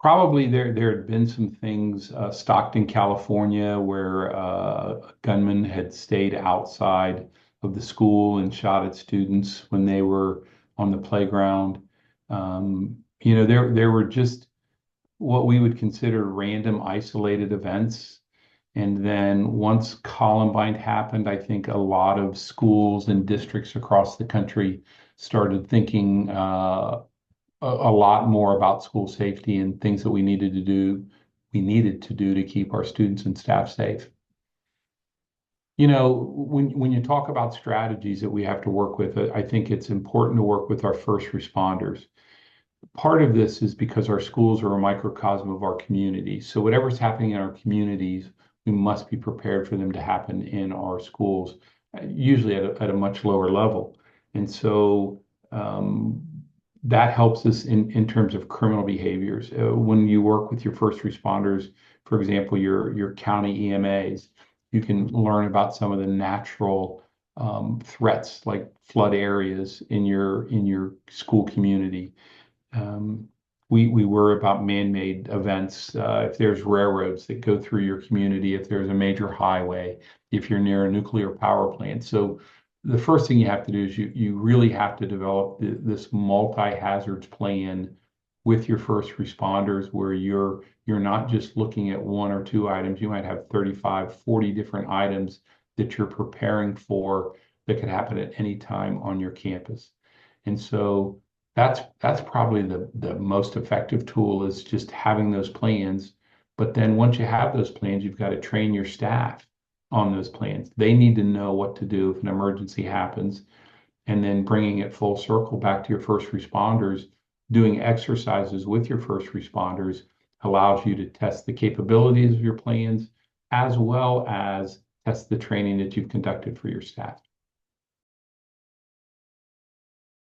Probably there had been some things, Stockton, California, where a gunman had stayed outside of the school and shot at students when they were on the playground. There were just what we would consider random isolated events. And then once Columbine happened, I think a lot of schools and districts across the country started thinking a lot more about school safety and things that we needed to do to keep our students and staff safe. When you talk about strategies that we have to work with, I think it's important to work with our first responders. Part of this is because our schools are a microcosm of our community. So whatever's happening in our communities, we must be prepared for them to happen in our schools, usually at a much lower level. And so that helps us in terms of criminal behaviors. When you work with your first responders, for example, your county EMAs, you can learn about some of the natural threats like flood areas in your school community. We worry about man-made events. If there's railroads that go through your community, if there's a major highway, if you're near a nuclear power plant. So the first thing you have to do is you really have to develop this multi-hazards plan with your first responders where you're not just looking at one or two items. You might have 35, 40 different items that you're preparing for that could happen at any time on your campus. And so that's probably the most effective tool is just having those plans. But then once you have those plans, you've got to train your staff on those plans. They need to know what to do if an emergency happens. And then bringing it full circle back to your first responders, doing exercises with your first responders allows you to test the capabilities of your plans as well as test the training that you've conducted for your staff.